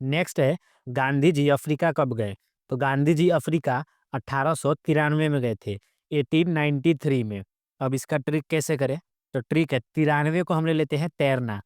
Next है Gandhi ji Africa कब गए? तो गांधी जी अफ्रीका 1893 में गए थे, 1893 में। अब इसका ट्रिक कैसे करें? तो ट्रिक है, 93 को हम ले लेते हैं तैरना,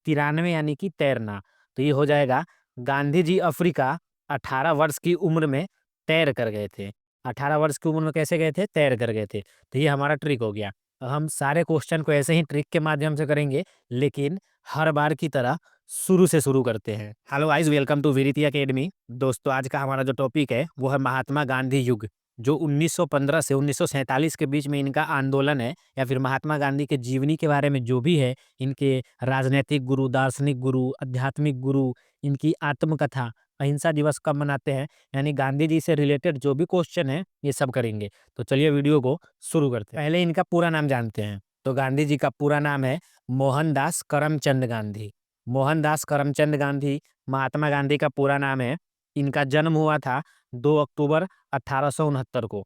93 यानी कि तैरना। तो ये हो जाएगा गांधी जी अफ्रीका 18 वर्ष की उम्र में तैर कर गए थे। 18 वर्ष की उम्र में कैसे गए थे? तैर कर गए थे। तो ये हमारा ट्रिक हो गया। अब हम सारे क्वेश्चन को ऐसे ही ट्रिक के माध्यम से करेंगे, लेकिन हर बार की तरह शुरू से शुरू करते हैं। Hello guys, welcome to Veeriti academy. दोस्तों, आज का हमारा जो टॉपिक है वो है महात्मा गांधी युग, जो 1915 से 1947 के बीच में इनका आंदोलन है, या फिर महात्मा गांधी के जीवनी के बारे में जो भी है, इनके राजनीतिक गुरु, दार्शनिक गुरु, आध्यात्मिक गुरु, इनकी आत्मकथा, अहिंसा दिवस कब मनाते हैं, यानी गांधी जी से रिलेटेड जो भी क्वेश्चन है ये सब करेंगे। तो चलिए वीडियो को शुरू करते हैं। पहले इनका पूरा नाम जानते हैं। तो गांधी जी का पूरा नाम है मोहनदास करमचंद गांधी। मोहनदास करमचंद गांधी महात्मा गांधी का पूरा नाम है। इनका जन्म हुआ था 2 अक्टूबर 1869 को।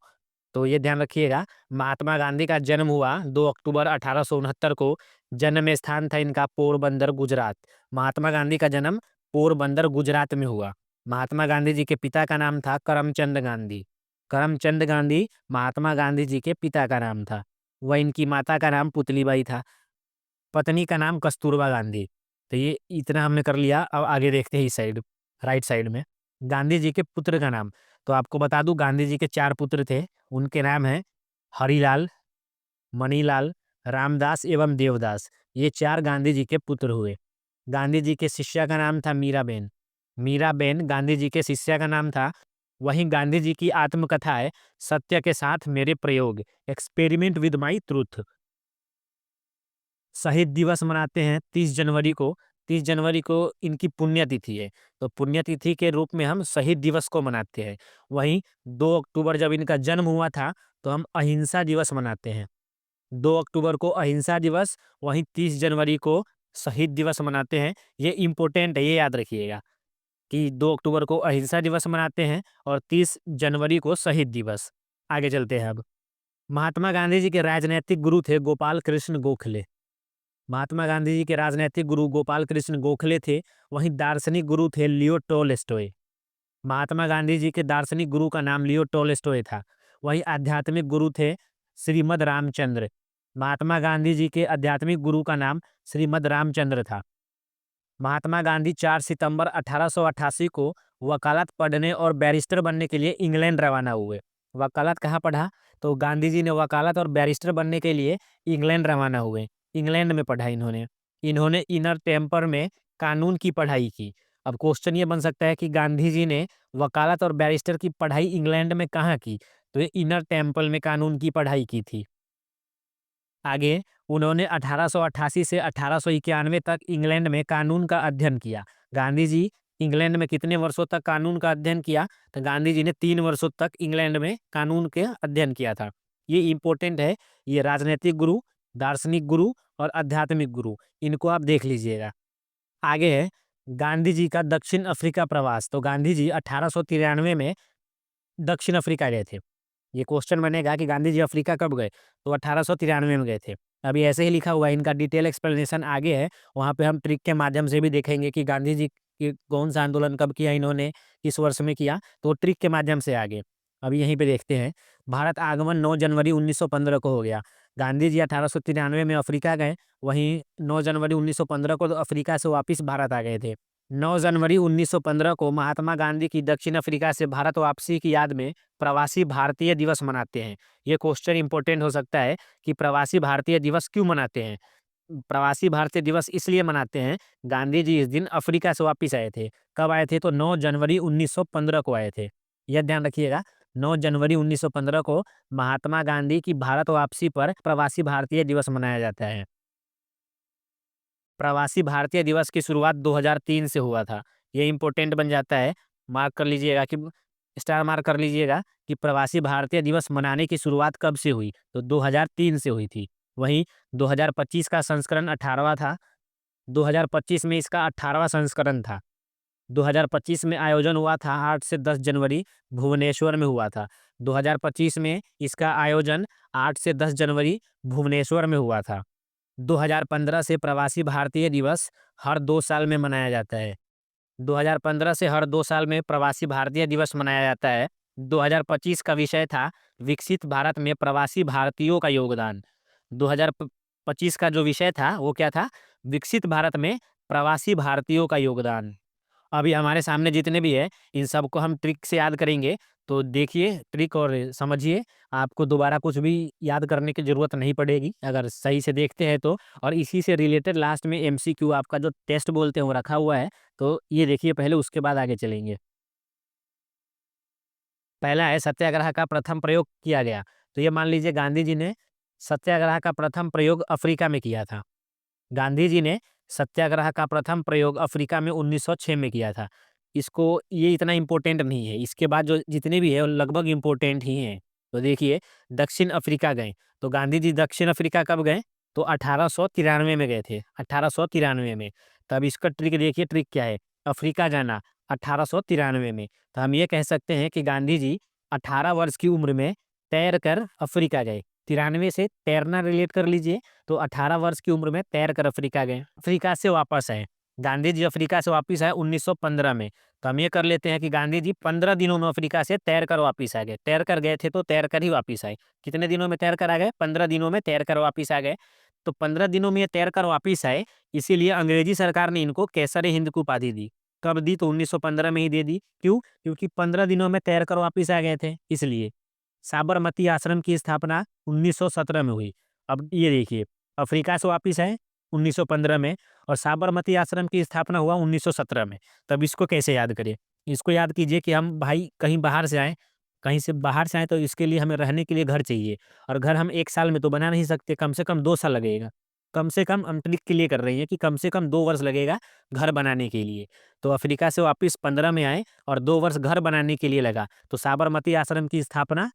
तो ये ध्यान रखिएगा, महात्मा गांधी का जन्म हुआ 2 अक्टूबर 1869 को। जन्म स्थान था इनका पोरबंदर, गुजरात। महात्मा गांधी का जन्म पोरबंदर, गुजरात में हुआ। महात्मा गांधी जी के पिता का नाम था करमचंद गांधी। करमचंद गांधी महात्मा गांधी जी के पिता का नाम था। वह इनकी माता का नाम पुतलीबाई था। पत्नी का नाम कस्तूरबा गांधी। तो ये इतना हमने कर लिया। अब आगे देखते हैं इस साइड, राइट साइड में गांधी जी के पुत्र का नाम। तो आपको बता दूं, गांधी जी के 4 पुत्र थे। उनके नाम है हरिलाल, मणिलाल, रामदास एवं देवदास। ये 4 गांधी जी के पुत्र हुए। गांधी जी के शिष्या का नाम था मीराबेन। मीराबेन गांधी जी के शिष्या का नाम था। वहीं गांधी जी की आत्मकथा है सत्य के साथ मेरे प्रयोग, एक्सपेरिमेंट विद माई ट्रूथ। शहीद दिवस मनाते हैं 30 जनवरी को। 30 जनवरी को इनकी पुण्यतिथि है, तो पुण्यतिथि के रूप में हम शहीद दिवस को मनाते हैं। वहीं 2 अक्टूबर जब इनका जन्म हुआ था, तो हम अहिंसा दिवस मनाते हैं। 2 अक्टूबर को अहिंसा दिवस, वहीं 30 जनवरी को शहीद दिवस मनाते हैं। ये इम्पोर्टेंट है, ये याद रखिएगा कि 2 अक्टूबर को अहिंसा दिवस मनाते हैं और 30 जनवरी को शहीद दिवस। आगे चलते हैं अब। महात्मा गांधी जी के राजनैतिक गुरु थे गोपाल कृष्ण गोखले। महात्मा गांधी जी के राजनैतिक गुरु गोपाल कृष्ण गोखले थे। वहीं दार्शनिक गुरु थे लियो टोल्स्टॉय। महात्मा गांधी जी के दार्शनिक गुरु का नाम लियो टोल्स्टॉय था। वहीं आध्यात्मिक गुरु थे श्रीमद रामचंद्र। महात्मा गांधी जी के आध्यात्मिक गुरु का नाम श्रीमद रामचंद्र था। महात्मा गांधी 4 सितंबर 1888 को वकालत पढ़ने और बैरिस्टर बनने के लिए इंग्लैंड रवाना हुए। वकालत कहाँ पढ़ा? तो गांधी जी ने वकालत और बैरिस्टर बनने के लिए इंग्लैंड रवाना हुए। इंग्लैंड में पढ़ा इन्होंने। इन्होंने इनर टेम्पर में कानून की पढ़ाई की। अब क्वेश्चन ये बन सकता है कि गांधी जी ने वकालत और बैरिस्टर की पढ़ाई इंग्लैंड में कहाँ की? तो ये इनर टेम्पल में कानून की पढ़ाई की थी। आगे उन्होंने 1888 से 1891 तक इंग्लैंड में कानून का अध्ययन किया। गांधी जी इंग्लैंड में कितने वर्षों तक कानून का अध्ययन किया? तो गांधी जी ने 3 वर्षों तक इंग्लैंड में कानून के अध्ययन किया था। ये इंपॉर्टेंट है। ये राजनीतिक गुरु, दार्शनिक गुरु और आध्यात्मिक गुरु, इनको आप देख लीजिएगा। आगे है गांधी जी का दक्षिण अफ्रीका प्रवास। तो गांधी जी 1893 में दक्षिण अफ्रीका गए थे। ये क्वेश्चन बनेगा कि गांधी जी अफ्रीका कब गए? तो 1893 में गए थे। अभी ऐसे ही लिखा हुआ है, इनका डिटेल एक्सप्लेनेशन आगे है। वहाँ पे हम ट्रिक के माध्यम से भी देखेंगे कि गांधी जी की कौन सा आंदोलन कब किया इन्होंने, किस वर्ष में किया, तो ट्रिक के माध्यम से आगे। अभी यहीं पे देखते हैं। भारत आगमन 9 जनवरी 1915 को हो गया। गांधी जी 1893 में अफ्रीका गए, वहीं 9 जनवरी 1915 को तो अफ्रीका से वापस भारत आ गए थे। 9 जनवरी 1915 को महात्मा गांधी की दक्षिण अफ्रीका से भारत वापसी की याद में प्रवासी भारतीय दिवस मनाते हैं। ये क्वेश्चन इंपॉर्टेंट हो सकता है कि प्रवासी भारतीय दिवस क्यों मनाते हैं? प्रवासी भारतीय दिवस इसलिए मनाते हैं, गांधी जी इस दिन अफ्रीका से वापस आए थे। कब आए थे? तो 9 जनवरी 1915 को आए थे। यह ध्यान रखिएगा, 9 जनवरी 1915 को महात्मा गांधी की भारत वापसी पर प्रवासी भारतीय दिवस मनाया जाता है। प्रवासी भारतीय दिवस की शुरुआत 2003 से हुआ था। ये इंपॉर्टेंट बन जाता है, मार्क कर लीजिएगा कि स्टार मार्क कर लीजिएगा कि प्रवासी भारतीय दिवस मनाने की शुरुआत कब से हुई? तो 2003 से हुई थी। वहीं 2025 का संस्करण 18वां था। 2025 में इसका 18वां संस्करण था। 2025 में आयोजन हुआ था 8 से 10 जनवरी, भुवनेश्वर में हुआ था। 2025 में इसका आयोजन 8 से 10 जनवरी भुवनेश्वर में हुआ था। 2015 से प्रवासी भारतीय दिवस हर 2 साल में मनाया जाता है। 2015 से हर 2 साल में प्रवासी भारतीय दिवस मनाया जाता है। 2025 का विषय था विकसित भारत में प्रवासी भारतीयों का योगदान। 2025 का जो विषय था वो क्या था? विकसित भारत में प्रवासी भारतीयों का योगदान। अभी हमारे सामने जितने भी है इन सबको हम ट्रिक से याद करेंगे। तो देखिए ट्रिक और समझिए, आपको दोबारा कुछ भी याद करने की जरूरत नहीं पड़ेगी अगर सही से देखते हैं तो। और इसी से रिलेटेड लास्ट में एमसीक्यू आपका जो टेस्ट बोलते हैं वो रखा हुआ है। तो ये देखिए पहले, उसके बाद आगे चलेंगे। पहला है सत्याग्रह का प्रथम प्रयोग किया गया। तो ये मान लीजिए गांधी जी ने सत्याग्रह का प्रथम प्रयोग अफ्रीका में किया था। गांधी जी ने सत्याग्रह का प्रथम प्रयोग अफ्रीका में 1906 में किया था। इसको, ये इतना इम्पोर्टेंट नहीं है, इसके बाद जो जितने भी है वो लगभग इम्पोर्टेंट ही हैं। तो देखिए, दक्षिण अफ्रीका गए। तो गांधी जी दक्षिण अफ्रीका कब गए? तो 1893 में गए थे, 1893 में। तब इसका ट्रिक देखिए, ट्रिक क्या है? अफ्रीका जाना 1893 में। तो हम ये कह सकते हैं कि गांधी जी 18 वर्ष की उम्र में तैर कर अफ्रीका गए। 93 से तैरना रिलेट कर लीजिए। तो 18 वर्ष की उम्र में तैर कर अफ्रीका गए, अफ्रीका से वापस आए। गांधी जी अफ्रीका से वापस आए 1915 में। तो हम ये कर लेते हैं कि गांधी जी 15 दिनों में अफ्रीका से तैर कर वापस आ गए। तैर कर गए थे तो तैर कर ही वापस आए। कितने दिनों में तैर कर आ गए? 15 दिनों में तैर कर वापस आ गए। तो 15 दिनों में ये तैर कर वापस आए, इसीलिए अंग्रेजी सरकार ने इनको केसर हिंद की उपाधि दी। कब दी? तो 1915 में ही दे दी। क्यों? क्योंकि 15 दिनों में तैर कर वापस आ गए थे, इसलिए। साबरमती आश्रम की स्थापना 1917 में हुई। अब ये देखिए, अफ्रीका से वापिस आए 1915 में, और साबरमती आश्रम की स्थापना हुआ 1917 में। तब इसको कैसे याद करें? इसको याद कीजिए कि हम भाई कहीं बाहर से आए, कहीं से बाहर से आए, तो इसके लिए हमें रहने के लिए घर चाहिए। और घर हम 1 साल में तो बना नहीं सकते, कम से कम 2 साल लगेगा। कम से कम हम ट्रिक के लिए कर रहे हैं कि कम से कम 2 वर्ष लगेगा घर बनाने के लिए। तो अफ्रीका से वापिस 15 में आए और 2 वर्ष घर बनाने के लिए लगा। तो साबरमती आश्रम की स्थापना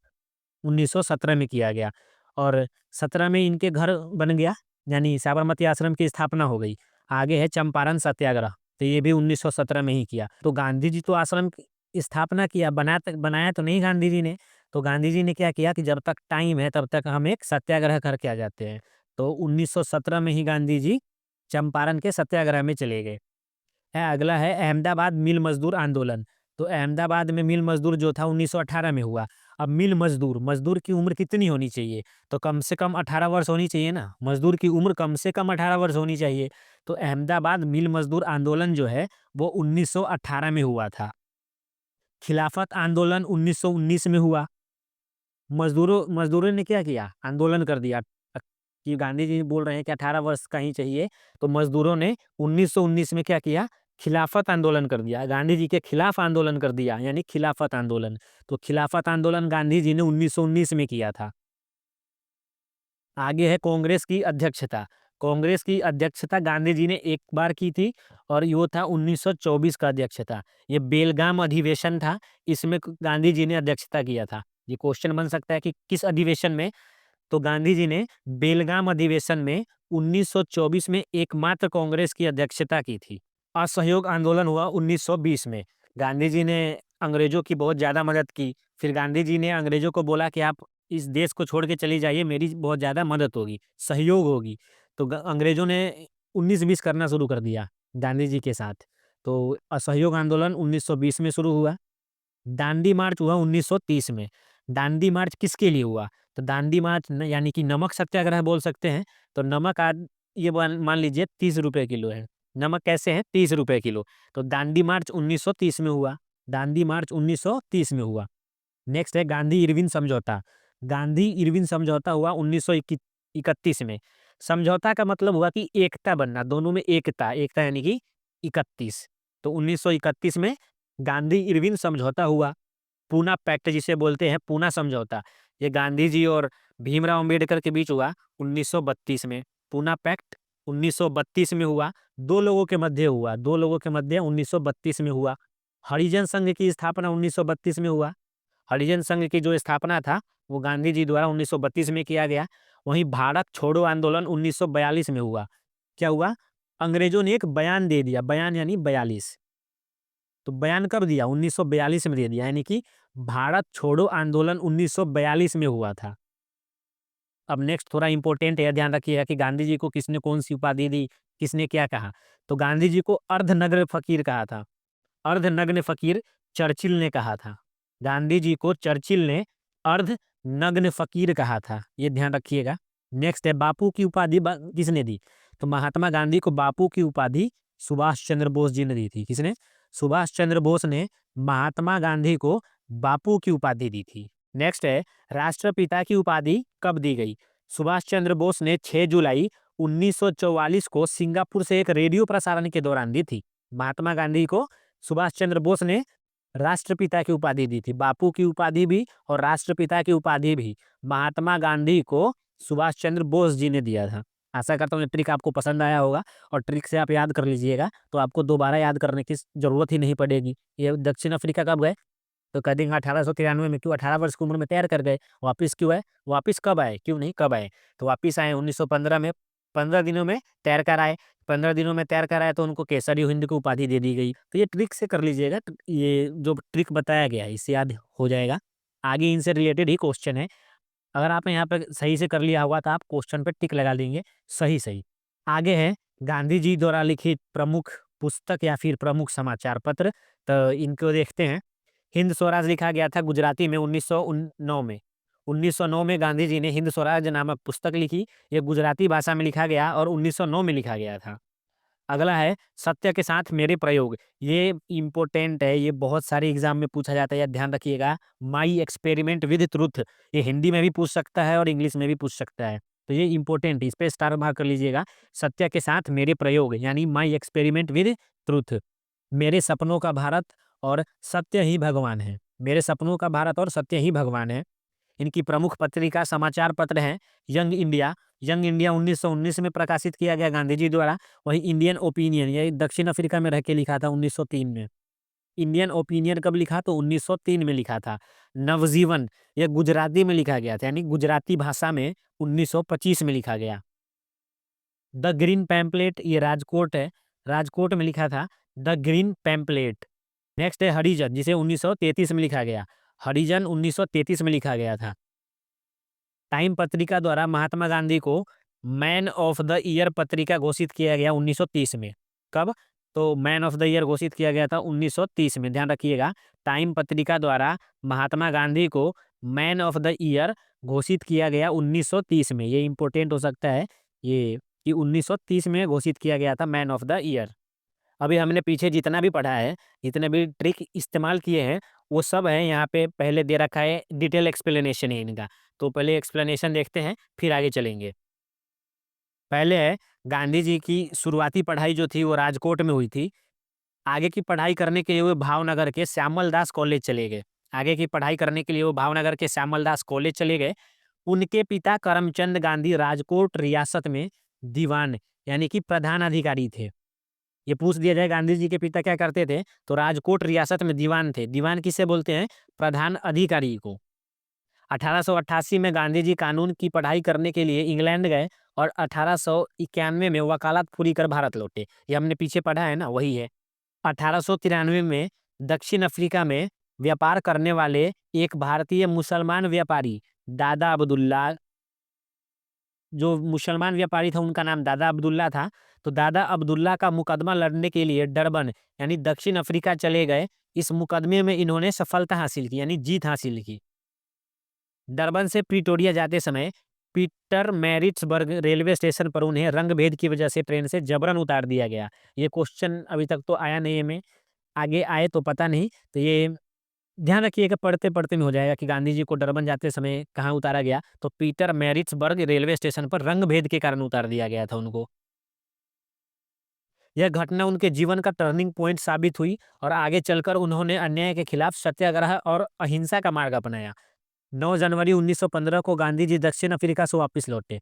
1917 में किया गया, और 17 में इनके घर बन गया, यानी साबरमती आश्रम की स्थापना हो गई। आगे है चंपारण सत्याग्रह। तो ये भी 1917 में ही किया। तो गांधी जी तो आश्रम की स्थापना किया, बनाया तो नहीं गांधी जी ने। तो गांधी जी ने क्या किया कि जब तक टाइम है तब तक हम एक सत्याग्रह करके आ जाते हैं। तो 1917 में ही गांधी जी चंपारण के सत्याग्रह में चले गए। अगला है अहमदाबाद मिल मजदूर आंदोलन। तो अहमदाबाद में मिल मजदूर जो था 1918 में हुआ। अब मिल मजदूर, मजदूर की उम्र कितनी होनी चाहिए? तो कम से कम 18 वर्ष होनी चाहिए ना। मजदूर की उम्र कम से कम 18 वर्ष होनी चाहिए। तो अहमदाबाद मिल मजदूर आंदोलन जो है वो 1918 में हुआ था। खिलाफत आंदोलन 1919 में हुआ। मजदूरों ने क्या किया? आंदोलन कर दिया। कि गांधी जी बोल रहे हैं कि 18 वर्ष का ही चाहिए, तो मजदूरों ने 1919 में क्या किया? खिलाफत आंदोलन कर दिया, गांधी जी के खिलाफ आंदोलन कर दिया, यानी खिलाफत आंदोलन। तो खिलाफत आंदोलन गांधी जी ने 1919 में किया था। आगे है कांग्रेस की अध्यक्षता। कांग्रेस की अध्यक्षता गांधी जी ने एक बार की थी, और ये था 1924 का अध्यक्षता। ये बेलगाम अधिवेशन था, इसमें गांधी जी ने अध्यक्षता किया था। ये क्वेश्चन बन सकता है कि किस अधिवेशन में? तो गांधी जी ने बेलगाम अधिवेशन में 1924 में एकमात्र कांग्रेस की अध्यक्षता की थी। असहयोग आंदोलन हुआ 1920 में। गांधी जी ने अंग्रेजों की बहुत ज़्यादा मदद की। फिर गांधी जी ने अंग्रेजों को बोला कि आप इस देश को छोड़ के चली जाइए, मेरी बहुत ज़्यादा मदद होगी, सहयोग होगी। तो अंग्रेजों ने 19-20 करना शुरू कर दिया गांधी जी के साथ। तो असहयोग आंदोलन 1920 में शुरू हुआ। दांडी मार्च हुआ 1930 में। दांडी मार्च किसके लिए हुआ? तो दांडी मार्च यानी कि नमक सत्याग्रह बोल सकते हैं। तो नमक आज ये मान लीजिए 30 रुपए किलो है। नमक कैसे है? 30 रुपए किलो। तो दांडी मार्च 1930 में हुआ। दांडी मार्च 1930 में हुआ। नेक्स्ट है गांधी इरविन समझौता। गांधी इरविन समझौता हुआ 1931 में। समझौता का मतलब हुआ कि एकता बनना, दोनों में एकता, एकता यानी कि 31। तो 1931 में गांधी इरविन समझौता हुआ। पूना पैक्ट जिसे बोलते हैं, पूना समझौता, ये गांधी जी और भीमराव अंबेडकर के बीच हुआ 1932 में। पूना पैक्ट 1932 में हुआ। दो लोगों के मध्य हुआ, दो लोगों के मध्य 1932 में हुआ। हरिजन संघ की स्थापना 1932 में हुआ। हरिजन संघ की जो स्थापना था वो गांधी जी द्वारा 1932 में किया गया। वहीं भारत छोड़ो आंदोलन 1942 में हुआ। क्या हुआ? अंग्रेजों ने एक बयान दे दिया, बयान यानी 42। तो बयान कब दिया? 1942 में दे दिया, यानी कि भारत छोड़ो आंदोलन 1942 में हुआ था। अब नेक्स्ट थोड़ा इंपॉर्टेंट है, ध्यान रखिएगा कि गांधी जी को किसने कौन सी उपाधि दी, किसने क्या कहा। तो गांधी जी को अर्धनग्न फकीर कहा था। अर्धनग्न फकीर चर्चिल ने कहा था। गांधी जी को चर्चिल ने अर्ध नग्न फकीर कहा था, ये ध्यान रखिएगा। नेक्स्ट है, बापू की उपाधि किसने दी? तो महात्मा गांधी को बापू की उपाधि सुभाष चंद्र बोस जी ने दी थी। किसने? सुभाष चंद्र बोस ने महात्मा गांधी को बापू की उपाधि दी थी। नेक्स्ट है, राष्ट्रपिता की उपाधि कब दी गई? सुभाष चंद्र बोस ने 6 जुलाई 1944 को सिंगापुर से एक रेडियो प्रसारण के दौरान दी थी। महात्मा गांधी को सुभाष चंद्र बोस ने राष्ट्रपिता की उपाधि दी थी। बापू की उपाधि भी और राष्ट्रपिता की उपाधि भी महात्मा गांधी को सुभाष चंद्र बोस जी ने दिया था। आशा करता हूँ ये ट्रिक आपको पसंद आया होगा और ट्रिक से आप याद कर लीजिएगा, तो आपको दोबारा याद करने की जरूरत ही नहीं पड़ेगी। ये दक्षिण अफ्रीका कब गए? तो कह देंगे 1893 में। क्यों? 18 वर्ष की उम्र में तैयार कर गए। वापिस क्यों आए? वापिस कब आए? क्यों नहीं, कब आए? तो वापिस आए 1915 में। 15 दिनों में तैयार कर आए। 15 दिनों में तैयार कराया तो उनको केसरी हिंद की उपाधि दे दी गई। तो ये ट्रिक से कर लीजिएगा, तो ये जो ट्रिक बताया गया है इससे याद हो जाएगा। आगे इनसे रिलेटेड ही क्वेश्चन है। अगर आपने यहाँ पे सही से कर लिया होगा तो आप क्वेश्चन पे टिक लगा देंगे, सही सही। आगे है गांधी जी द्वारा लिखित प्रमुख पुस्तक या फिर प्रमुख समाचार पत्र। तो इनको देखते हैं। हिंद स्वराज लिखा गया था गुजराती में 1909 में। 1909 में गांधी जी ने हिंद स्वराज नामक पुस्तक लिखी। ये गुजराती भाषा में लिखा गया और 1909 में लिखा गया था। अगला है सत्य के साथ मेरे प्रयोग। ये इम्पोर्टेंट है, ये बहुत सारे एग्जाम में पूछा जाता है, या ध्यान रखिएगा। माई एक्सपेरिमेंट विद ट्रुथ, ये हिंदी में भी पूछ सकता है और इंग्लिश में भी पूछ सकता है। तो ये इंपॉर्टेंट, इस पे स्टार मार्क कर लीजिएगा। सत्य के साथ मेरे प्रयोग यानी माई एक्सपेरिमेंट विद ट्रुथ। मेरे सपनों का भारत और सत्य ही भगवान है। मेरे सपनों का भारत और सत्य ही भगवान है। इनकी प्रमुख पत्रिका समाचार पत्र हैं यंग इंडिया। यंग इंडिया 1919 में प्रकाशित किया गया गांधी जी द्वारा। वही इंडियन ओपिनियन, ये दक्षिण अफ्रीका में रह के लिखा था 1903 में। इंडियन ओपिनियन कब लिखा? तो 1903 में लिखा था। नवजीवन, यह गुजराती में लिखा गया था, यानी गुजराती भाषा में 1925 में लिखा गया। द ग्रीन पैम्पलेट, ये राजकोट है, राजकोट में लिखा था द ग्रीन पैम्पलेट। नेक्स्ट है हरिजन, जिसे 1933 में लिखा गया। हरिजन 1933 में लिखा गया था। टाइम पत्रिका द्वारा महात्मा गांधी को मैन ऑफ द ईयर पत्रिका घोषित किया गया 1930 में। कब? तो मैन ऑफ द ईयर घोषित किया गया था 1930 में, ध्यान रखिएगा। टाइम पत्रिका द्वारा महात्मा गांधी को मैन ऑफ द ईयर घोषित किया गया 1930 में। ये इंपॉर्टेंट हो सकता है ये, कि 1930 में घोषित किया गया था मैन ऑफ द ईयर। अभी हमने पीछे जितना भी पढ़ा है, जितने भी ट्रिक इस्तेमाल किए हैं, वो सब है यहाँ पे पहले दे रखा है, डिटेल एक्सप्लेनेशन है इनका। तो पहले एक्सप्लेनेशन देखते हैं, फिर आगे चलेंगे। पहले है गांधी जी की शुरुआती पढ़ाई जो थी वो राजकोट में हुई थी। आगे की पढ़ाई करने के लिए वो भावनगर के श्यामल दास कॉलेज चले गए। आगे की पढ़ाई करने के लिए वो भावनगर के श्यामल दास कॉलेज चले गए। उनके पिता करमचंद गांधी राजकोट रियासत में दीवान यानी कि प्रधान अधिकारी थे। ये पूछ दिया जाए गांधी जी के पिता क्या करते थे, तो राजकोट रियासत में दीवान थे। दीवान किसे बोलते हैं? प्रधान अधिकारी को। 1888 में गांधी जी कानून की पढ़ाई करने के लिए इंग्लैंड गए और 1891 में वकालत पूरी कर भारत लौटे। ये हमने पीछे पढ़ा है ना, वही है। 1893 में दक्षिण अफ्रीका में व्यापार करने वाले एक भारतीय मुसलमान व्यापारी दादा अब्दुल्ला, जो मुसलमान व्यापारी था उनका नाम दादा अब्दुल्ला था। तो दादा अब्दुल्ला का मुकदमा लड़ने के लिए डरबन यानी दक्षिण अफ्रीका चले गए। इस मुकदमे में इन्होंने सफलता हासिल की यानी जीत हासिल की। डरबन से प्रिटोरिया जाते समय पीटर मैरिट्सबर्ग रेलवे स्टेशन पर उन्हें रंगभेद की वजह से ट्रेन से जबरन उतार दिया गया। ये क्वेश्चन अभी तक तो आया नहीं है, में आगे आए तो पता नहीं। तो ये ध्यान रखिएगा, पढ़ते पढ़ते में हो जाएगा कि गांधी जी को डरबन जाते समय कहाँ उतारा गया। तो पीटर मैरिट्सबर्ग रेलवे स्टेशन पर रंगभेद के कारण उतार दिया गया था उनको। यह घटना उनके जीवन का टर्निंग पॉइंट साबित हुई और आगे चलकर उन्होंने अन्याय के खिलाफ सत्याग्रह और अहिंसा का मार्ग अपनाया। 9 जनवरी 1915 को गांधी जी दक्षिण अफ्रीका से वापस लौटे।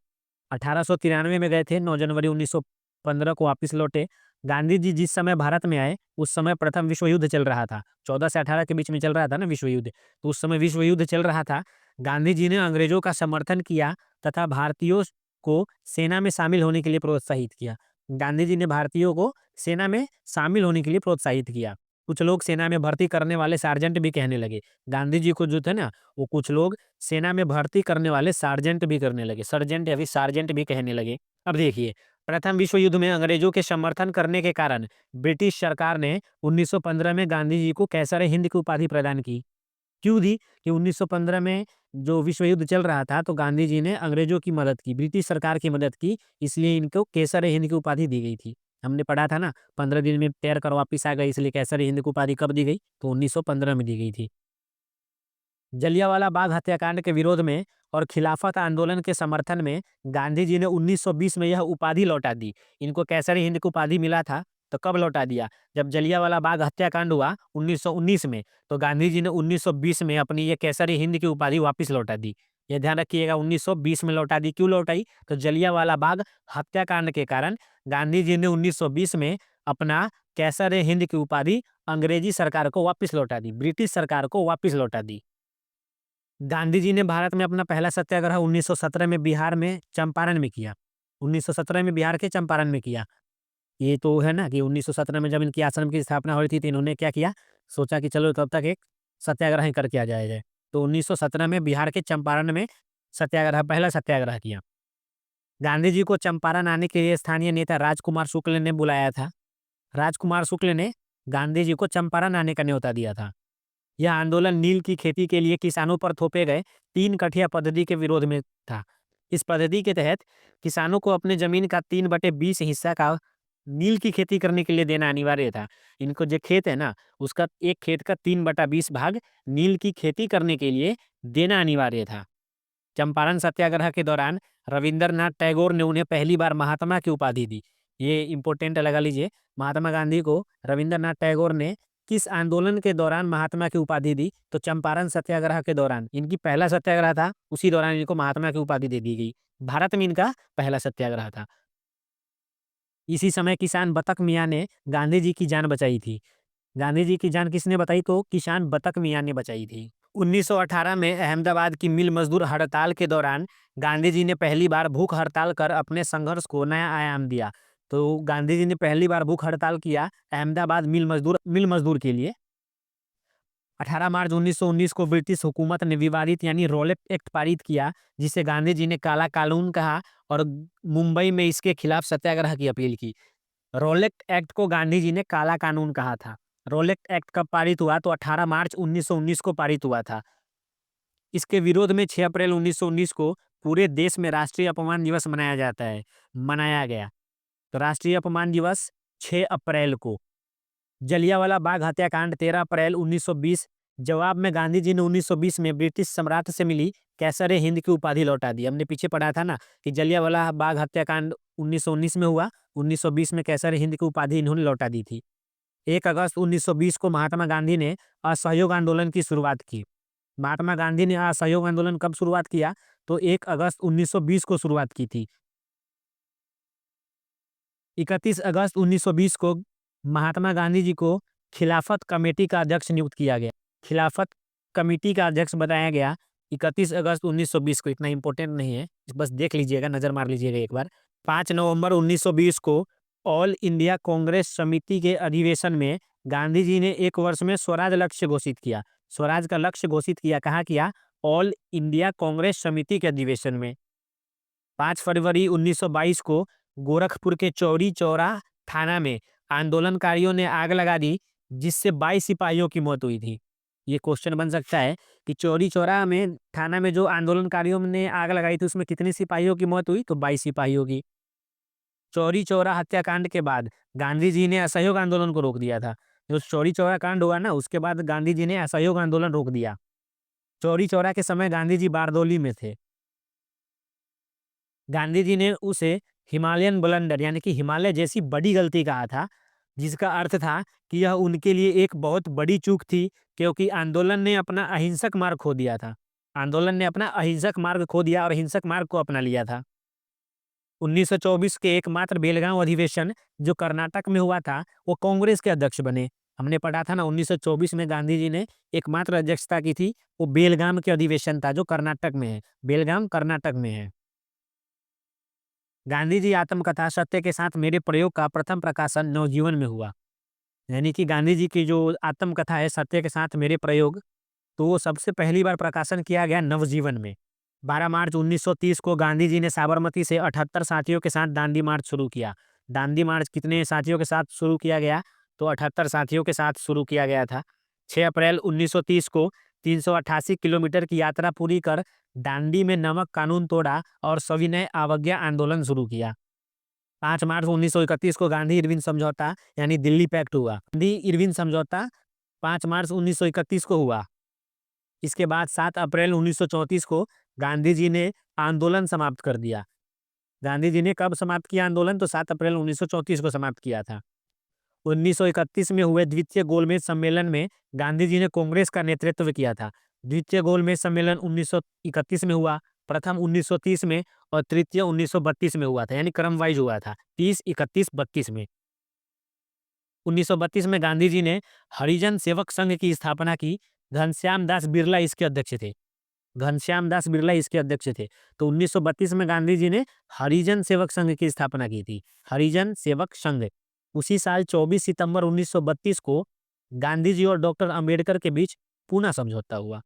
1893 में गए थे, 9 जनवरी 1915 को वापस लौटे। गांधी जी जिस समय भारत में आए उस समय प्रथम विश्व युद्ध चल रहा था। 14 से 18 के बीच में चल रहा था ना विश्व युद्ध, तो उस समय विश्व युद्ध चल रहा था। गांधी जी ने अंग्रेजों का समर्थन किया तथा भारतीयों को सेना में शामिल होने के लिए प्रोत्साहित किया। गांधी जी ने भारतीयों को सेना में शामिल होने के लिए प्रोत्साहित किया। कुछ लोग सेना में भर्ती करने वाले सार्जेंट भी कहने लगे। गांधी जी को जो थे ना, वो कुछ लोग सेना में भर्ती करने वाले सार्जेंट भी करने लगे, सर्जेंट या फिर सार्जेंट भी कहने लगे। अब देखिए, प्रथम विश्व युद्ध में अंग्रेजों के समर्थन करने के कारण ब्रिटिश सरकार ने 1915 में गांधी जी को कैसर हिंद की उपाधि प्रदान की। क्यों दी? कि 1915 में जो विश्व युद्ध चल रहा था, तो गांधी जी ने अंग्रेजों की मदद की, ब्रिटिश सरकार की मदद की, इसलिए इनको केसर हिंद की उपाधि दी गई थी। हमने पढ़ा था ना, 15 दिन में तैर कर वापिस आ गए, इसलिए केसर हिंद की उपाधि कब दी गई? तो 1915 में दी गई थी। जलियांवाला बाग हत्याकांड के विरोध में और खिलाफत आंदोलन के समर्थन में गांधी जी ने 1920 में यह उपाधि लौटा दी। इनको केसरी हिंद की उपाधि मिला था, तो कब लौटा दिया? जब जलियांवाला बाग हत्याकांड हुआ 1919 में, तो गांधी जी ने 1920 में अपनी ये केसरी हिंद की उपाधि वापस लौटा दी। ये ध्यान रखिएगा, 1920 में लौटा दी। क्यों लौटाई? तो जलियांवाला बाग हत्याकांड के कारण गांधी जी ने 1920 में अपना केसर हिंद की उपाधि अंग्रेजी सरकार को वापस लौटा दी, ब्रिटिश सरकार को वापस लौटा दी। गांधी जी ने भारत में अपना पहला सत्याग्रह 1917 में बिहार में चंपारण में किया। 1917 में बिहार के चंपारण में किया। ये तो है ना कि 1917 में जब इनकी आश्रम की स्थापना हुई थी, तो इन्होंने क्या किया? सोचा कि चलो तब तक एक सत्याग्रह ही करके आ जाया जाए। तो 1917 में बिहार के चंपारण में सत्याग्रह, पहला सत्याग्रह किया। गांधी जी को चंपारण आने के लिए स्थानीय नेता राजकुमार शुक्ल ने बुलाया था। राजकुमार शुक्ल ने गांधी जी को चंपारण आने का न्योता दिया था। यह आंदोलन नील की खेती के लिए किसानों पर थोपे गए 3 कठिया पद्धति के विरोध में था। इस पद्धति के तहत किसानों को अपने जमीन का 3/20 हिस्सा का नील की खेती करने के लिए देना अनिवार्य था। इनको जो खेत है ना, उसका एक खेत का 3/20 भाग नील की खेती करने के लिए देना अनिवार्य था। चंपारण सत्याग्रह के दौरान रविंद्रनाथ टैगोर ने उन्हें पहली बार महात्मा की उपाधि दी। ये इंपॉर्टेंट लगा लीजिए, महात्मा गांधी को रविंद्रनाथ टैगोर ने किस आंदोलन के दौरान महात्मा की उपाधि दी? तो चंपारण सत्याग्रह के दौरान। इनकी पहला सत्याग्रह था, उसी दौरान इनको महात्मा की उपाधि दे दी गई। भारत में इनका पहला सत्याग्रह था। इसी समय किसान बतक मियाँ ने गांधी जी की जान बचाई थी। गांधी जी की जान किसने बचाई? तो किसान बतक मियाँ ने बचाई थी। 1918 में अहमदाबाद की मिल मजदूर हड़ताल के दौरान गांधी जी ने पहली बार भूख हड़ताल कर अपने संघर्ष को नया आयाम दिया। तो गांधी जी ने पहली बार भूख हड़ताल किया अहमदाबाद मिल मजदूर के लिए। 18 मार्च 1919 को ब्रिटिश हुकूमत ने विवादित यानी रॉलेट एक्ट पारित किया, जिसे गांधी जी ने काला कानून कहा और मुंबई में इसके खिलाफ सत्याग्रह की अपील की। रॉलेट एक्ट को गांधी जी ने काला कानून कहा था। रॉलेट एक्ट कब पारित हुआ? तो 18 मार्च 1919 को पारित हुआ था। इसके विरोध में 6 अप्रैल 1919 को पूरे देश में राष्ट्रीय अपमान दिवस मनाया गया। तो राष्ट्रीय अपमान दिवस 6 अप्रैल को। जलियांवाला बाग हत्याकांड 13 अप्रैल 1920। जवाब में गांधी जी ने 1920 में ब्रिटिश सम्राट से मिली कैसर हिंद की उपाधि लौटा दी। हमने पीछे पढ़ा था ना कि जलियांवाला बाग हत्याकांड 1919 में हुआ, 1920 में कैसर हिंद की उपाधि इन्होंने लौटा दी थी। 1 अगस्त 1920 को महात्मा गांधी ने असहयोग आंदोलन की शुरुआत की। महात्मा गांधी ने असहयोग आंदोलन कब शुरुआत किया? तो 1 अगस्त 1920 को शुरुआत की थी। 31 अगस्त 1920 को महात्मा गांधी जी को खिलाफत कमेटी का अध्यक्ष नियुक्त किया गया। खिलाफत कमेटी का अध्यक्ष बनाया गया 31 अगस्त 1920 को। इतना इंपॉर्टेंट नहीं है, बस देख लीजिएगा, नजर मार लीजिएगा एक बार। 5 नवंबर 1920 को ऑल इंडिया कांग्रेस समिति के अधिवेशन में गांधी जी ने 1 वर्ष में स्वराज लक्ष्य घोषित किया। स्वराज का लक्ष्य घोषित किया, कहाँ किया? ऑल इंडिया कांग्रेस समिति के अधिवेशन में। 5 फरवरी 1922 को गोरखपुर के चौरी चौरा थाना में आंदोलनकारियों ने आग लगा दी, जिससे 22 सिपाहियों की मौत हुई थी। ये क्वेश्चन बन सकता है कि चौरी चौरा में थाना में जो आंदोलनकारियों ने आग लगाई थी, उसमें कितने सिपाहियों की मौत हुई? तो 22 सिपाहियों की। चौरी चौरा हत्याकांड के बाद गांधी जी ने असहयोग आंदोलन को रोक दिया था। जो चौरी चौरा कांड हुआ ना, उसके बाद गांधी जी ने असहयोग आंदोलन रोक दिया। चौरी चौरा के समय गांधी जी बारदौली में थे। गांधी जी ने उसे हिमालयन ब्लंडर यानी कि हिमालय जैसी बड़ी गलती कहा था, जिसका अर्थ था कि यह उनके लिए एक बहुत बड़ी चूक थी, क्योंकि आंदोलन ने अपना अहिंसक मार्ग खो दिया था। आंदोलन ने अपना अहिंसक मार्ग खो दिया और हिंसक मार्ग को अपना लिया था। 1924 के एकमात्र बेलगांव अधिवेशन जो कर्नाटक में हुआ था, वो कांग्रेस के अध्यक्ष बने। हमने पढ़ा था ना, 1924 में गांधी जी ने एकमात्र अध्यक्षता की थी, वो बेलगाम के अधिवेशन था जो कर्नाटक में है। बेलगाम कर्नाटक में है। गांधी जी आत्मकथा सत्य के साथ मेरे प्रयोग का प्रथम प्रकाशन नवजीवन में हुआ। यानी कि गांधी जी की जो आत्मकथा है सत्य के साथ मेरे प्रयोग, तो वो सबसे पहली बार प्रकाशन किया गया नवजीवन में। 12 मार्च 1930 को गांधी जी ने साबरमती से 78 साथियों के साथ दांडी मार्च शुरू किया। दांडी मार्च कितने साथियों के साथ शुरू किया गया? तो 78 साथियों के साथ शुरू किया गया था। 6 अप्रैल 1930 को 388 किलोमीटर की यात्रा पूरी कर दांडी में नमक कानून तोड़ा और सविनय अवज्ञा आंदोलन शुरू किया। 5 मार्च 1931 को गांधी इरविन समझौता यानी दिल्ली पैक्ट हुआ। गांधी इरविन समझौता 5 मार्च 1931 को हुआ। इसके बाद 7 अप्रैल 1934 को गांधी जी ने आंदोलन समाप्त कर दिया। गांधी जी ने कब समाप्त किया आंदोलन? तो 7 अप्रैल 1934 को समाप्त किया था। 1931 में हुए द्वितीय गोलमेज सम्मेलन में गांधी जी ने कांग्रेस का नेतृत्व किया था। द्वितीय गोलमेज सम्मेलन 1931 में हुआ, प्रथम 1930 में और तृतीय 1932 में हुआ था, यानी क्रम वाइज हुआ था, 30, 31, 32 में। 1932 में गांधी जी ने हरिजन सेवक संघ की स्थापना की। घनश्याम दास बिरला इसके अध्यक्ष थे। घनश्याम दास बिरला इसके अध्यक्ष थे। तो 1932 में गांधी जी ने हरिजन सेवक संघ की स्थापना की थी। हरिजन सेवक संघ। उसी साल 24 सितंबर 1932 को गांधी जी और डॉक्टर अंबेडकर के बीच पूना समझौता हुआ।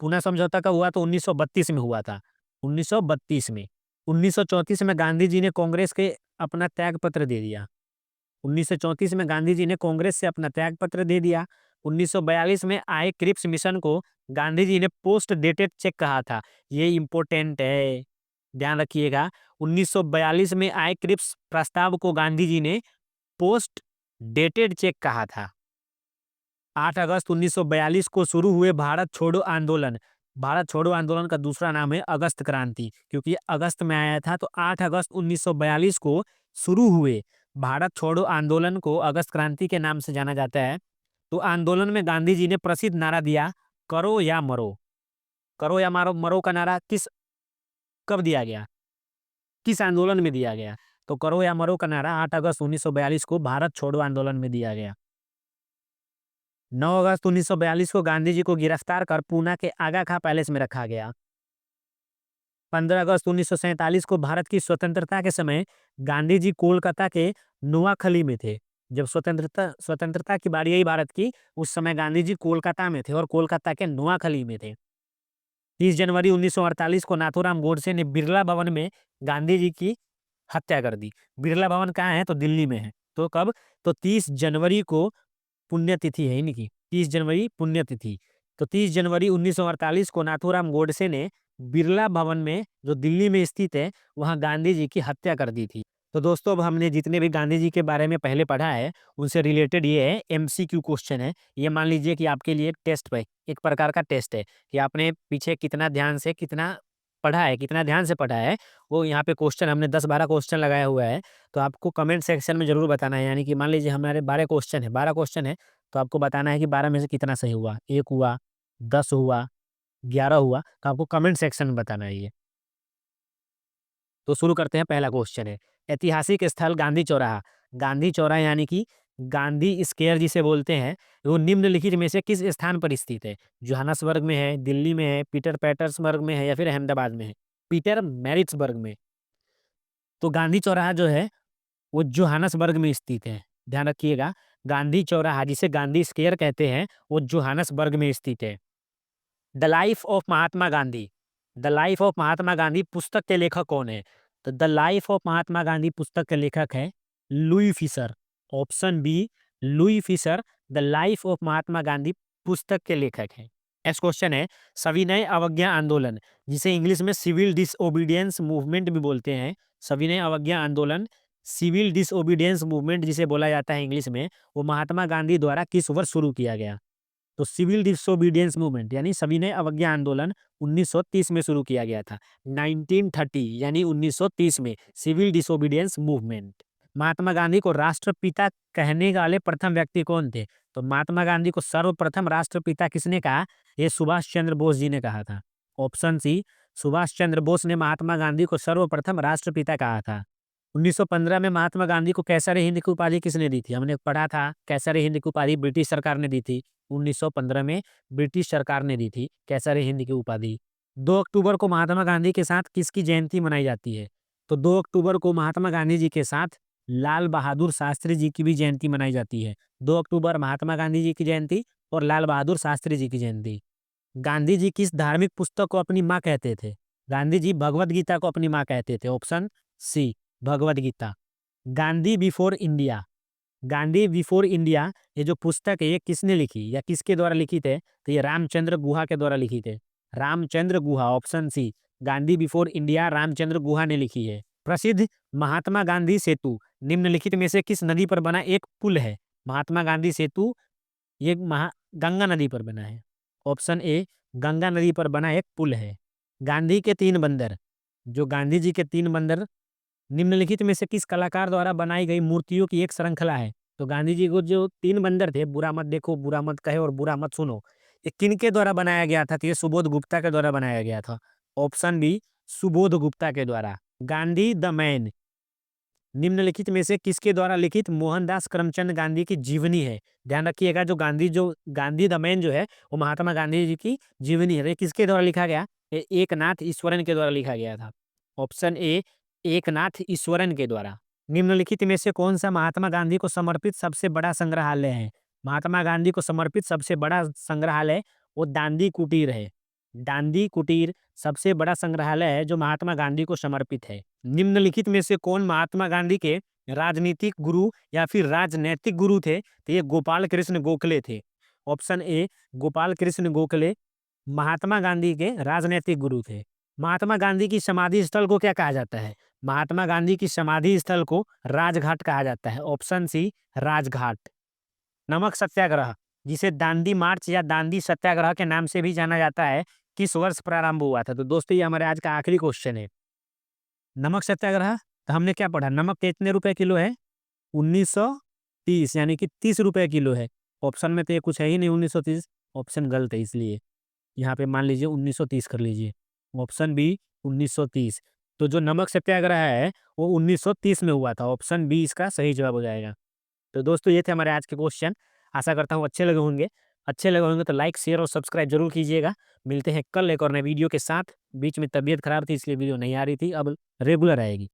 पूना समझौता कब हुआ? तो 1932 में हुआ था। 1932 में। 1934 में गांधी जी ने कांग्रेस के अपना त्याग पत्र दे दिया। 1934 में गांधी जी ने कांग्रेस से अपना त्याग पत्र दे दिया। 1942 में आए क्रिप्स मिशन को गांधी जी ने पोस्ट डेटेड चेक कहा था। ये इंपॉर्टेंट है, ध्यान रखिएगा। 1942 में आए क्रिप्स प्रस्ताव को गांधी जी ने पोस्ट डेटेड चेक कहा था। 8 अगस्त 1942 को शुरू हुए भारत छोड़ो आंदोलन। भारत छोड़ो आंदोलन का दूसरा नाम है अगस्त क्रांति, क्योंकि अगस्त में आया था। तो 8 अगस्त 1942 को शुरू हुए भारत छोड़ो आंदोलन को अगस्त क्रांति के नाम से जाना जाता है। तो आंदोलन में गांधी जी ने प्रसिद्ध नारा दिया, करो या मरो। करो या मारो, मरो का नारा कब दिया गया? किस आंदोलन में दिया गया? तो करो या मरो का नारा 8 अगस्त 1942 को भारत छोड़ो आंदोलन में दिया गया। 9 अगस्त 1942 को गांधी जी को गिरफ्तार कर पूना के आगा खां पैलेस में रखा गया। 15 अगस्त 1947 को भारत की स्वतंत्रता के समय गांधी जी कोलकाता के नोआखली में थे। जब स्वतंत्रता की बारी आई भारत की, उस समय गांधी जी कोलकाता में थे और कोलकाता के नोआखली में थे। 30 जनवरी 1948 को नाथूराम गोडसे ने बिरला भवन में गांधी जी की हत्या कर दी। बिरला भवन कहाँ है? तो दिल्ली में है। तो कब? तो 30 जनवरी को पुण्यतिथि है इनकी। 30 जनवरी पुण्यतिथि। तो 30 जनवरी 1948 को नाथूराम गोडसे ने बिरला भवन में, जो दिल्ली में स्थित है, वहां गांधी जी की हत्या कर दी थी। तो दोस्तों, अब हमने जितने भी गांधी जी के बारे में पहले पढ़ा है, उनसे रिलेटेड ये है, एमसीक्यू क्वेश्चन है। ये मान लीजिए कि आपके लिए एक टेस्ट है, एक प्रकार का टेस्ट है कि आपने पीछे कितना ध्यान से कितना पढ़ा है, कितना ध्यान से पढ़ा है। वो यहाँ पे क्वेश्चन हमने 10-12 क्वेश्चन लगाया हुआ है। तो आपको कमेंट सेक्शन में जरूर बताना है। यानी कि मान लीजिए हमारे 12 क्वेश्चन है, तो आपको बताना है कि 12 में से कितना सही हुआ, 1 हुआ, 10 हुआ, 11 हुआ। तो आपको कमेंट सेक्शन में बताना है ये। तो शुरू करते हैं। पहला क्वेश्चन है, ऐतिहासिक स्थल गांधी चौराहा। गांधी चौराहा यानी कि गांधी स्क्वायर जिसे बोलते हैं, वो निम्नलिखित में से किस स्थान पर स्थित है? जोहानसबर्ग में है, दिल्ली में है, पीटर पैटर्सबर्ग में है, या फिर अहमदाबाद में है? पीटर मैरिट्सबर्ग में। तो गांधी चौराहा जो है वो जोहानसबर्ग में स्थित है। ध्यान रखिएगा, गांधी चौराहा जिसे गांधी स्क्वायर कहते हैं, वो जोहानसबर्ग में स्थित है। The life of Mahatma Gandhi. The life of Mahatma Gandhi पुस्तक के लेखक कौन है? तो the life of Mahatma Gandhi पुस्तक के लेखक है Louis Fischer. Option B, Louis Fischer the life of Mahatma Gandhi पुस्तक के लेखक हैं। नेक्स्ट क्वेश्चन है, सविनय अवज्ञा आंदोलन, जिसे इंग्लिश में सिविल डिसओबीडियंस मूवमेंट भी बोलते हैं। सविनय अवज्ञा आंदोलन, सिविल डिसओबीडियंस मूवमेंट जिसे बोला जाता है इंग्लिश में, वो महात्मा गांधी द्वारा किस वर्ष शुरू किया गया? तो सिविल डिसोबीडियंस मूवमेंट यानी सविनय अवज्ञा आंदोलन 1930 में शुरू किया गया था। 1930 यानी 1930 में civil disobedience movement. Mahatma Gandhi को राष्ट्रपिता कहने वाले प्रथम व्यक्ति कौन थे? तो महात्मा गांधी को सर्वप्रथम राष्ट्रपिता किसने कहा? ये सुभाष चंद्र बोस जी ने कहा था। ऑप्शन सी, सुभाष चंद्र बोस ने महात्मा गांधी को सर्वप्रथम राष्ट्रपिता कहा था। 1915 में महात्मा गांधी को कैसर हिंद की उपाधि किसने दी थी? हमने पढ़ा था, कैसर हिंद की उपाधि ब्रिटिश सरकार ने दी थी। 1915 में ब्रिटिश सरकार ने दी थी कैसर हिंद की उपाधि। 2 अक्टूबर को महात्मा गांधी के साथ किसकी जयंती मनाई जाती है? तो 2 अक्टूबर को महात्मा गांधी जी के साथ लाल बहादुर शास्त्री जी की भी जयंती मनाई जाती है। 2 अक्टूबर महात्मा गांधी जी की जयंती और लाल बहादुर शास्त्री जी की जयंती। गांधी जी किस धार्मिक पुस्तक को अपनी माँ कहते थे? गांधी जी भगवत गीता को अपनी माँ कहते थे, option C Bhagavad Gita. Gandhi before India, Gandhi before India ये जो पुस्तक है ये किसने लिखी या किसके द्वारा लिखी थे? तो ये रामचंद्र गुहा के द्वारा लिखी थे, Ramachandra Guha, option C Gandhi before India Ramachandra Guha ने लिखी है। प्रसिद्ध महात्मा गांधी सेतु निम्नलिखित में से किस नदी पर बना एक पुल है? महात्मा गांधी सेतु ये गंगा नदी पर बना है, ऑप्शन ए गंगा नदी पर बना एक पुल है। गांधी के तीन बंदर, जो गांधी जी के तीन बंदर निम्नलिखित में से किस कलाकार द्वारा बनाई गई मूर्तियों की एक श्रृंखला है? तो गांधी जी को जो तीन बंदर थे, बुरा मत देखो, बुरा मत कहे और बुरा मत सुनो, ये किनके द्वारा बनाया गया था? तो ये सुबोध गुप्ता के द्वारा बनाया गया था, ऑप्शन बी सुबोध गुप्ता के द्वारा। गांधी द मैन निम्नलिखित में से किसके द्वारा लिखित मोहनदास करमचंद गांधी की जीवनी है? ध्यान रखिएगा, जो गांधी द मैन जो है वो महात्मा गांधी जी की जीवनी है। ये किसके द्वारा लिखा गया? ये एकनाथ ईश्वरन के द्वारा लिखा गया था, ऑप्शन ए एकनाथ ईश्वरन के द्वारा। निम्नलिखित में से कौन सा महात्मा गांधी को समर्पित सबसे बड़ा संग्रहालय है? महात्मा गांधी को समर्पित सबसे बड़ा संग्रहालय वो दांडी कुटीर है। दांडी कुटीर सबसे बड़ा संग्रहालय है जो महात्मा गांधी को समर्पित है। निम्नलिखित में से कौन महात्मा गांधी के राजनीतिक गुरु या फिर राजनैतिक गुरु थे? तो ये गोपाल कृष्ण गोखले थे, ऑप्शन ए गोपाल कृष्ण गोखले महात्मा गांधी के राजनैतिक गुरु थे। महात्मा गांधी की समाधि स्थल को क्या कहा जाता है? महात्मा गांधी की समाधि स्थल को राजघाट कहा जाता है, ऑप्शन सी राजघाट। नमक सत्याग्रह जिसे दांडी मार्च या दांडी सत्याग्रह के नाम से भी जाना जाता है, किस वर्ष प्रारंभ हुआ था? तो दोस्तों ये हमारे आज का आखिरी क्वेश्चन है। नमक सत्याग्रह तो हमने क्या पढ़ा, नमक कितने रुपए किलो है? 1930, यानी कि 30 रुपए किलो है। ऑप्शन में तो ये कुछ है ही नहीं 1930, ऑप्शन गलत है, इसलिए यहाँ पे मान लीजिए 1930 कर लीजिए, ऑप्शन बी 1930। तो जो नमक सत्याग्रह है वो 1930 में हुआ था, ऑप्शन बी इसका सही जवाब हो जाएगा। तो दोस्तों ये थे हमारे आज के क्वेश्चन, आशा करता हूँ अच्छे लगे होंगे। अच्छे लगे होंगे तो लाइक शेयर और सब्सक्राइब जरूर कीजिएगा। मिलते हैं कल एक और नए वीडियो के साथ। बीच में तबीयत खराब थी इसलिए वीडियो नहीं आ रही थी, अब रेगुलर आएगी।